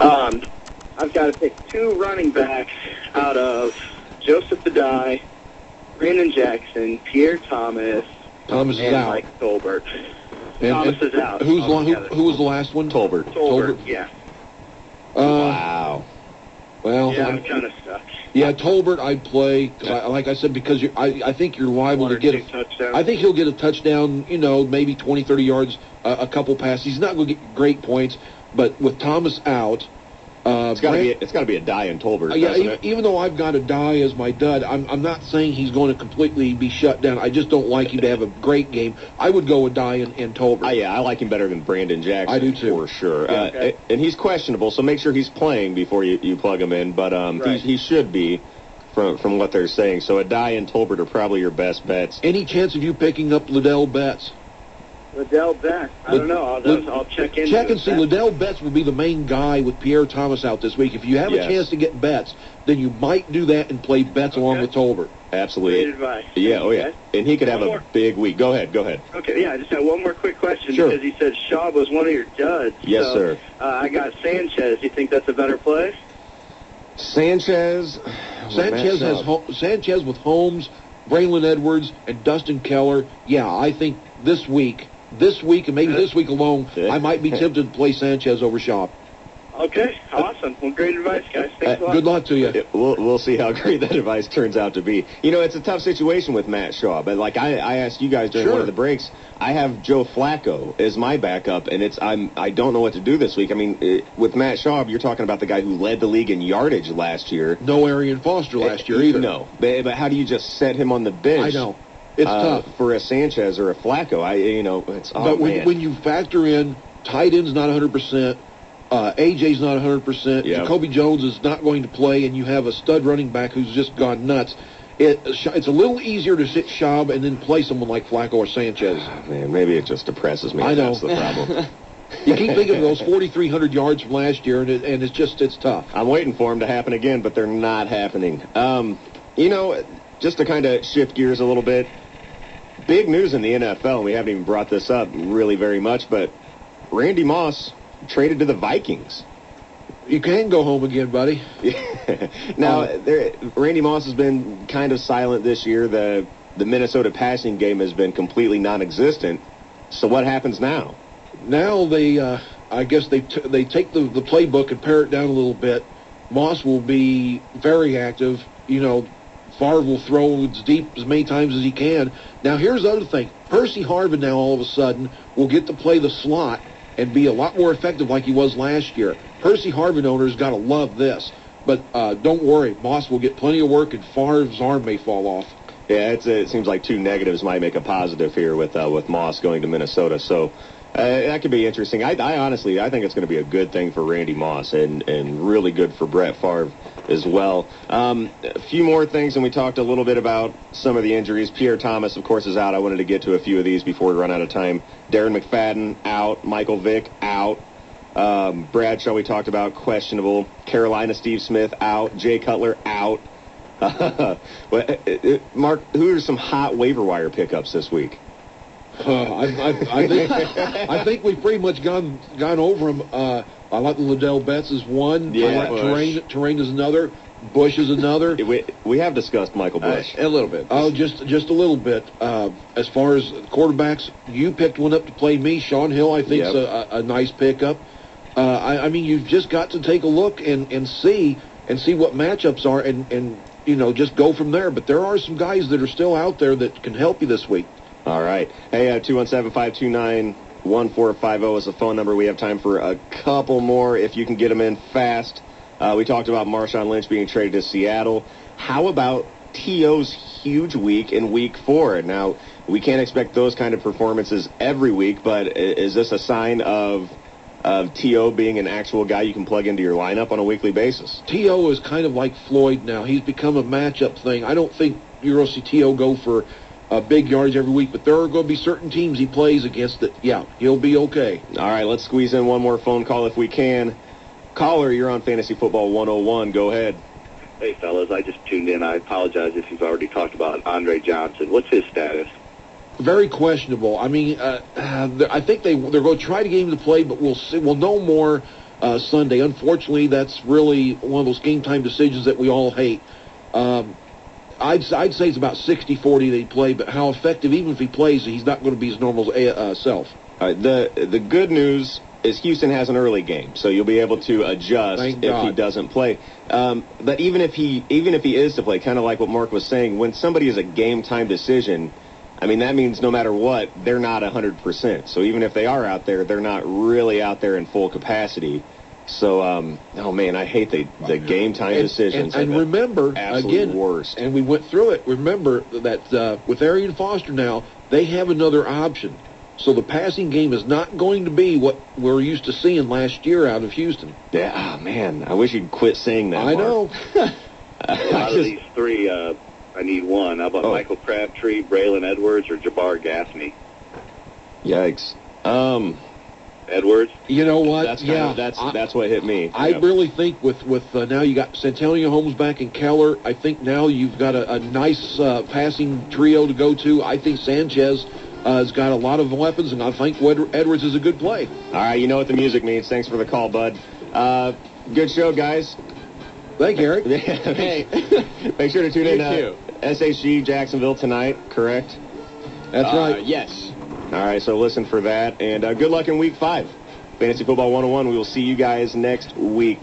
I've got to pick two running backs out of Joseph Badai, Brandon Jackson, Pierre Thomas, Thomas is and out. Mike Tolbert. And Thomas is out. Who was the last one? Tolbert, yeah. Wow. Well, yeah, I'm kind of stuck. Yeah, Tolbert I'd play, like I said, because I think you're liable to get touchdown. I think he'll get a touchdown, maybe 20, 30 yards, a couple passes. He's not going to get great points, but with Thomas out, it's got to be a die in Tolbert. Even though I've got a die as my dud, I'm not saying he's going to completely be shut down. I just don't like him to have a great game. I would go a die in Tolbert. I like him better than Brandon Jackson. I do too, for sure. Yeah, okay. And he's questionable, so make sure he's playing before you plug him in. But right. he should be, from what they're saying. So a die and Tolbert are probably your best bets. Any chance of you picking up Liddell Betts? Liddell Betts. I don't know. I'll check in. Check and see. Liddell Betts will be the main guy with Pierre Thomas out this week. If you have a chance to get Betts, then you might do that and play Betts along with Tolbert. Absolutely. Great advice. Yeah, yeah. And he could have a big week. Go ahead. Okay, yeah, I just have one more quick question. Sure. Because he said Shaw was one of your duds. Yes, so, sir. I got Sanchez. You think that's a better play? Sanchez Sanchez with Holmes, Braylon Edwards, and Dustin Keller. Yeah, I think this week, and maybe this week alone, I might be tempted to play Sanchez over Shaw. Okay, awesome. Well, great advice, guys. Thanks a lot. Good luck to you. We'll see how great that advice turns out to be. It's a tough situation with Matt Shaw, but like I asked you guys during one of the breaks, I have Joe Flacco as my backup, and I don't know what to do this week. I mean, with Matt Shaw, you're talking about the guy who led the league in yardage last year. No Arian Foster last year either. No, but how do you just set him on the bench? I know. It's tough. For a Sanchez or a Flacco. It's But when you factor in tight end's not 100%, AJ's not 100%, Jacoby Jones is not going to play, and you have a stud running back who's just gone nuts, it's a little easier to sit Schaub and then play someone like Flacco or Sanchez. Man, maybe it just depresses me. I know. That's the problem. You keep thinking of those 4,300 yards from last year, and it's tough. I'm waiting for them to happen again, but they're not happening. Just to kind of shift gears a little bit, big news in the NFL, and we haven't even brought this up really very much, but Randy Moss traded to the Vikings. You can go home again, buddy. Now, Randy Moss has been kind of silent this year. The Minnesota passing game has been completely non-existent. So what happens now? Now I guess they take the playbook and pare it down a little bit. Moss will be very active. Favre will throw as deep as many times as he can. Now, here's the other thing. Percy Harvin now all of a sudden will get to play the slot and be a lot more effective like he was last year. Percy Harvin owners got to love this. But don't worry, Moss will get plenty of work, and Favre's arm may fall off. Yeah, it seems like two negatives might make a positive here with Moss going to Minnesota. So that could be interesting. I honestly think it's going to be a good thing for Randy Moss and really good for Brett Favre as well. A few more things, and we talked a little bit about some of the injuries. Pierre Thomas, of course, is out. I wanted to get to a few of these before we run out of time. Darren McFadden, out. Michael Vick, out. Bradshaw, we talked about, questionable. Carolina, Steve Smith, out. Jay Cutler, out. Mark, who are some hot waiver wire pickups this week? I think we've pretty much gone over them. I like Liddell Betts as one. Yeah, I like Terrain is another. Bush is another. We have discussed Michael Bush. A little bit. Oh, just a little bit. As far as quarterbacks, you picked one up to play me. Sean Hill, I think, is a nice pickup. I mean, you've just got to take a look and see what matchups are and just go from there. But there are some guys that are still out there that can help you this week. All right. Hey, 217-529-1450 is the phone number. We have time for a couple more if you can get them in fast. We talked about Marshawn Lynch being traded to Seattle. How about T.O.'s huge week in Week 4? Now, we can't expect those kind of performances every week, but is this a sign of T.O. being an actual guy you can plug into your lineup on a weekly basis? T.O. is kind of like Floyd now. He's become a matchup thing. I don't think you're going to see T.O. go for big yards every week, but there are going to be certain teams he plays against that, he'll be okay. All right, let's squeeze in one more phone call if we can. Caller, you're on Fantasy Football 101. Go ahead. Hey, fellas, I just tuned in. I apologize if you've already talked about Andre Johnson. What's his status? Very questionable. I mean, I think they're going to try to get him to play, but we'll see. We'll know more Sunday. Unfortunately, that's really one of those game-time decisions that we all hate. I'd say it's about 60-40 that he played, but how effective, even if he plays, he's not going to be his normal self. All right, the good news is Houston has an early game, so you'll be able to adjust if he doesn't play. But even if he is to play, kind of like what Mark was saying, when somebody is a game-time decision, I mean, that means no matter what, they're not 100%. So even if they are out there, they're not really out there in full capacity. So, oh man, I hate the game time decisions. And remember, again, worst. And we went through it. Remember that with Arian Foster now, they have another option. So the passing game is not going to be what we're used to seeing last year out of Houston. Yeah, oh, man, I wish you'd quit saying that. I know. Out of these three, I need one. How about Michael Crabtree, Braylon Edwards, or Jabbar Gaffney? Yikes. Edwards? You know what? That's what hit me. I really think with now you got Santonio Holmes back and Keller, I think now you've got a nice passing trio to go to. I think Sanchez has got a lot of weapons, and I think Edwards is a good play. All right, you know what the music means. Thanks for the call, bud. Good show, guys. Thank you, Eric. Hey, make sure to tune in. SHG Jacksonville tonight, correct? That's right. Yes. All right, so listen for that, and good luck in Week 5. Fantasy Football 101. We will see you guys next week.